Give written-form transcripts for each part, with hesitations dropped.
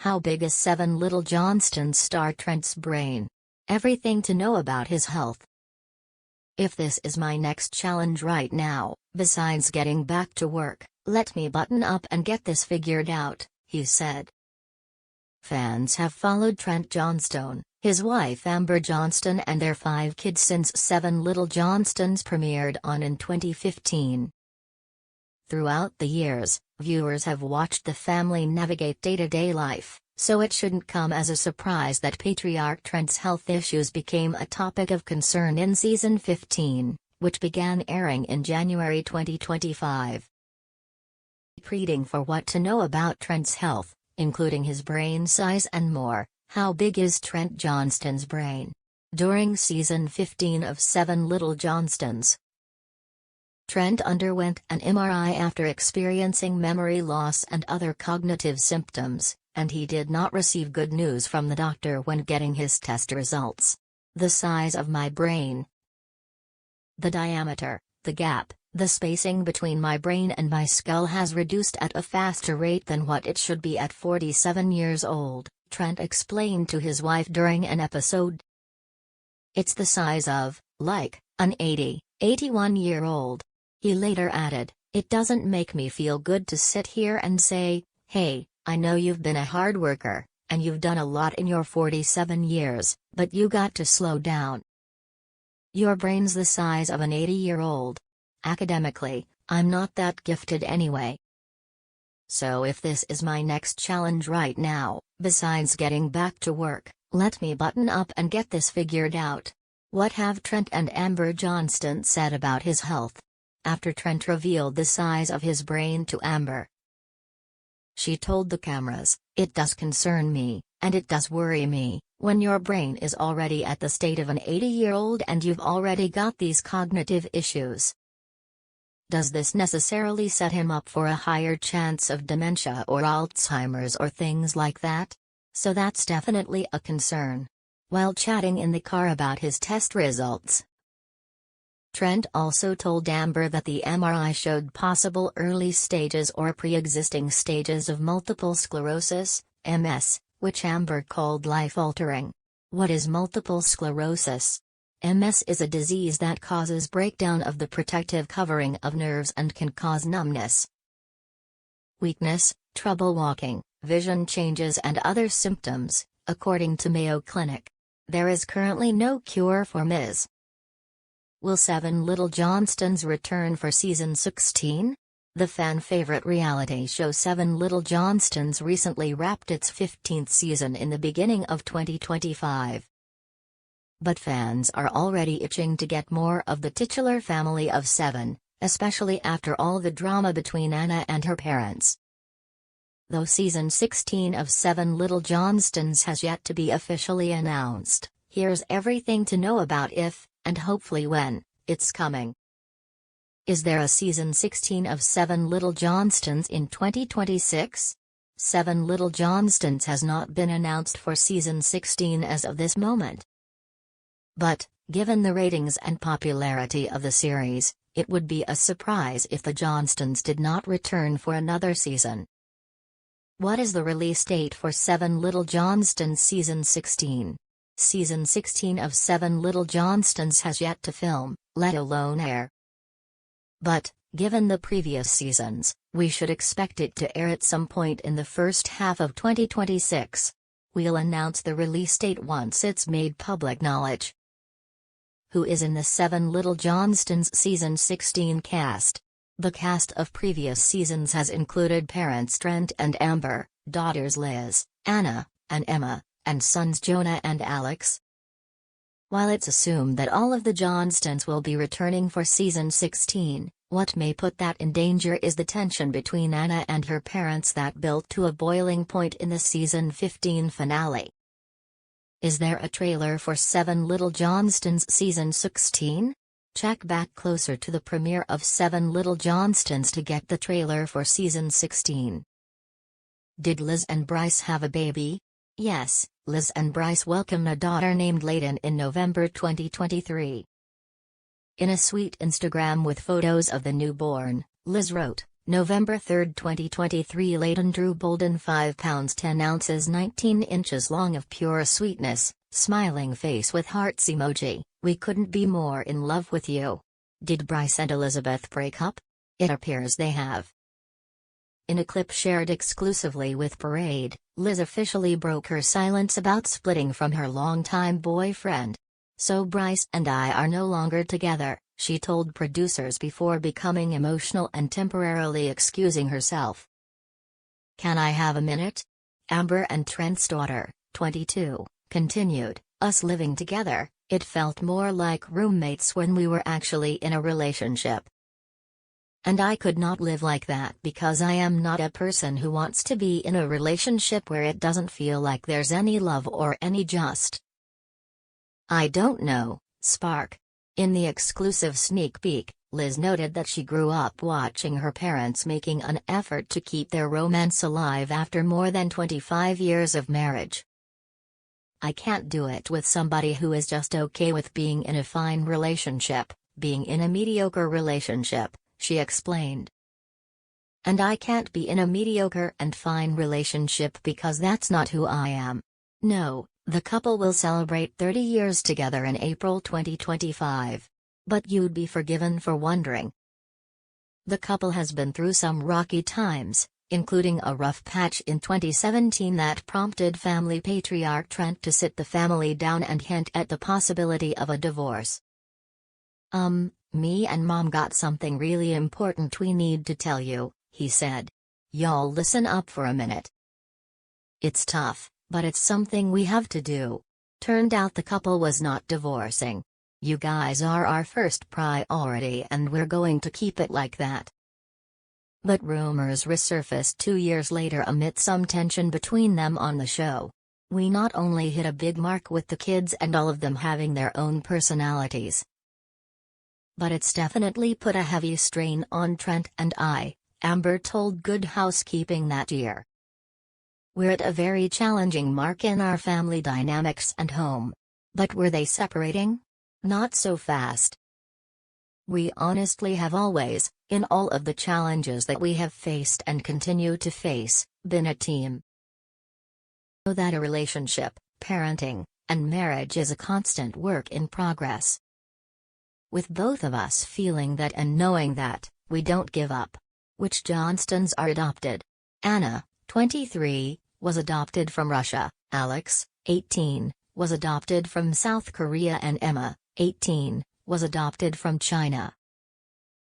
How big is 7 Little Johnstons star Trent's brain? Everything to know about his health. If this is my next challenge right now, besides getting back to work, let me button up and get this figured out, he said. Fans have followed Trent Johnston, his wife Amber Johnston and their 5 kids since 7 Little Johnstons premiered on in 2015. Throughout the years, viewers have watched the family navigate day-to-day life, so it shouldn't come as a surprise that patriarch Trent's health issues became a topic of concern in season 15, which began airing in January 2025. Reading for what to know about Trent's health, including his brain size and more. How big is Trent Johnston's brain? During season 15 of 7 Little Johnstons, Trent underwent an MRI after experiencing memory loss and other cognitive symptoms, and he did not receive good news from the doctor when getting his test results. The size of my brain. The diameter, the gap, the spacing between my brain and my skull has reduced at a faster rate than what it should be at 47 years old, Trent explained to his wife during an episode. It's the size of, like, an 81-year-old. He later added, "It doesn't make me feel good to sit here and say, hey, I know you've been a hard worker, and you've done a lot in your 47 years, but you got to slow down. Your brain's the size of an 80-year-old. Academically, I'm not that gifted anyway. So if this is my next challenge right now, besides getting back to work, let me button up and get this figured out." What have Trent and Amber Johnston said about his health? After Trent revealed the size of his brain to Amber, she told the cameras, "It does concern me, and it does worry me, when your brain is already at the state of an 80-year-old and you've already got these cognitive issues. Does this necessarily set him up for a higher chance of dementia or Alzheimer's or things like that? So that's definitely a concern." While chatting in the car about his test results, Trent also told Amber that the MRI showed possible early stages or pre-existing stages of multiple sclerosis, MS, which Amber called life-altering. What is multiple sclerosis? MS is a disease that causes breakdown of the protective covering of nerves and can cause numbness, weakness, trouble walking, vision changes and other symptoms, according to Mayo Clinic. There is currently no cure for MS. Will 7 Little Johnstons return for season 16? The fan-favorite reality show 7 Little Johnstons recently wrapped its 15th season in the beginning of 2025. But fans are already itching to get more of the titular family of 7, especially after all the drama between Anna and her parents. Though season 16 of 7 Little Johnstons has yet to be officially announced, here's everything to know about if, and hopefully when, it's coming. Is there a season 16 of 7 Little Johnstons in 2026? 7 Little Johnstons has not been announced for season 16 as of this moment. But, given the ratings and popularity of the series, it would be a surprise if the Johnstons did not return for another season. What is the release date for 7 Little Johnstons season 16? Season 16 of 7 Little Johnstons has yet to film, let alone air. But, given the previous seasons, we should expect it to air at some point in the first half of 2026. We'll announce the release date once it's made public knowledge. Who is in the 7 Little Johnstons season 16 cast? The cast of previous seasons has included parents Trent and Amber, daughters Liz, Anna, and Emma, and sons Jonah and Alex. While it's assumed that all of the Johnstons will be returning for season 16, what may put that in danger is the tension between Anna and her parents that built to a boiling point in the season 15 finale. Is there a trailer for 7 Little Johnstons season 16? Check back closer to the premiere of 7 Little Johnstons to get the trailer for season 16. Did Liz and Bryce have a baby? Yes, Liz and Bryce welcomed a daughter named Layden in November 2023. In a sweet Instagram with photos of the newborn, Liz wrote, November 3, 2023. Leighton Drew Bolden, 5 pounds 10 ounces 19 inches long, of pure sweetness, smiling face with hearts emoji. We couldn't be more in love with you. Did Bryce and Elizabeth break up? It appears they have. In a clip shared exclusively with Parade, Liz officially broke her silence about splitting from her longtime boyfriend. "So Bryce and I are no longer together," she told producers before becoming emotional and temporarily excusing herself. "Can I have a minute?" Amber and Trent's daughter, 22, continued, "Us living together, it felt more like roommates when we were actually in a relationship. And I could not live like that because I am not a person who wants to be in a relationship where it doesn't feel like there's any love or any just. I don't know, spark." In the exclusive sneak peek, Liz noted that she grew up watching her parents making an effort to keep their romance alive after more than 25 years of marriage. "I can't do it with somebody who is just okay with being in a fine relationship, being in a mediocre relationship," she explained. "And I can't be in a mediocre and fine relationship because that's not who I am." No, the couple will celebrate 30 years together in April 2025. But you'd be forgiven for wondering. The couple has been through some rocky times, including a rough patch in 2017 that prompted family patriarch Trent to sit the family down and hint at the possibility of a divorce. "Me and Mom got something really important we need to tell you," he said. "Y'all listen up for a minute. It's tough, but it's something we have to do." Turned out the couple was not divorcing. "You guys are our first priority and we're going to keep it like that." But rumors resurfaced 2 years later amid some tension between them on the show. "We not only hit a big mark with the kids and all of them having their own personalities, but it's definitely put a heavy strain on Trent and I," Amber told Good Housekeeping that year. "We're at a very challenging mark in our family dynamics and home. But were they separating? Not so fast. We honestly have always, in all of the challenges that we have faced and continue to face, been a team. So that a relationship, parenting, and marriage is a constant work in progress. With both of us feeling that and knowing that, we don't give up." Which Johnstons are adopted? Anna, 23, was adopted from Russia, Alex, 18, was adopted from South Korea, and Emma, 18, was adopted from China.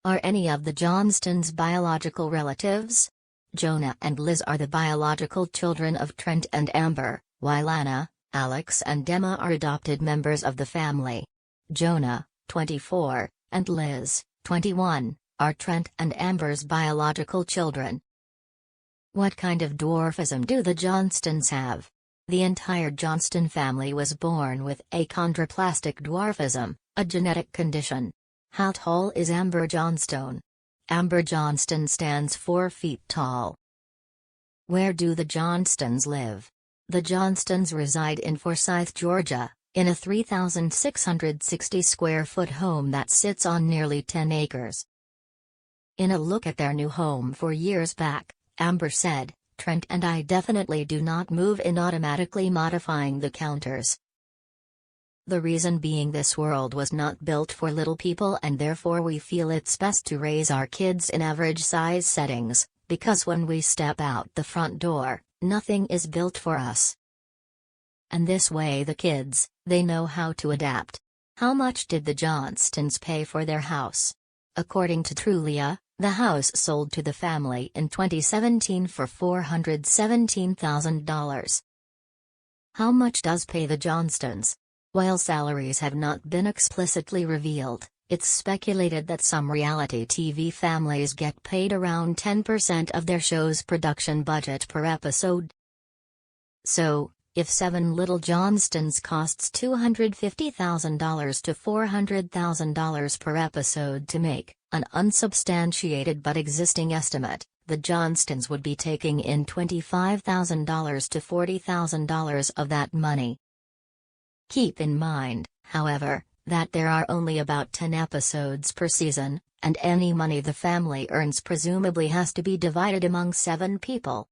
Are any of the Johnstons biological relatives? Jonah and Liz are the biological children of Trent and Amber, while Anna, Alex and Emma are adopted members of the family. Jonah, 24, and Liz, 21, are Trent and Amber's biological children. What kind of dwarfism do the Johnstons have? The entire Johnston family was born with achondroplastic dwarfism, a genetic condition. How tall is Amber Johnstone? Amber Johnston stands 4 feet tall. Where do the Johnstons live? The Johnstons reside in Forsyth, Georgia, in a 3,660 square foot home that sits on nearly 10 acres. In a look at their new home 4 years back, Amber said, "Trent and I definitely do not move in automatically modifying the counters. The reason being this world was not built for little people and therefore we feel it's best to raise our kids in average size settings, because when we step out the front door, nothing is built for us. And this way the kids, they know how to adapt." How much did the Johnstons pay for their house? According to Trulia, the house sold to the family in 2017 for $417,000. How much does pay the Johnstons? While salaries have not been explicitly revealed, it's speculated that some reality TV families get paid around 10% of their show's production budget per episode. So, if 7 Little Johnstons costs $250,000 to $400,000 per episode to make, an unsubstantiated but existing estimate, the Johnstons would be taking in $25,000 to $40,000 of that money. Keep in mind, however, that there are only about 10 episodes per season, and any money the family earns presumably has to be divided among 7 people.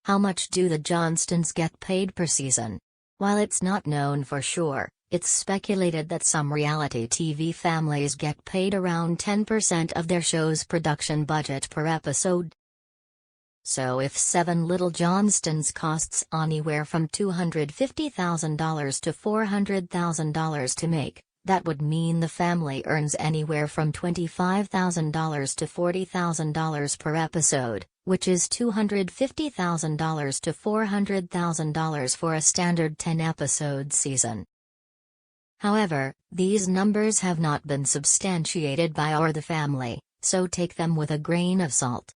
How much do the Johnstons get paid per season? While it's not known for sure, it's speculated that some reality TV families get paid around 10% of their show's production budget per episode. So if 7 Little Johnstons costs anywhere from $250,000 to $400,000 to make, that would mean the family earns anywhere from $25,000 to $40,000 per episode, which is $250,000 to $400,000 for a standard 10-episode season. However, these numbers have not been substantiated by or the family, so take them with a grain of salt.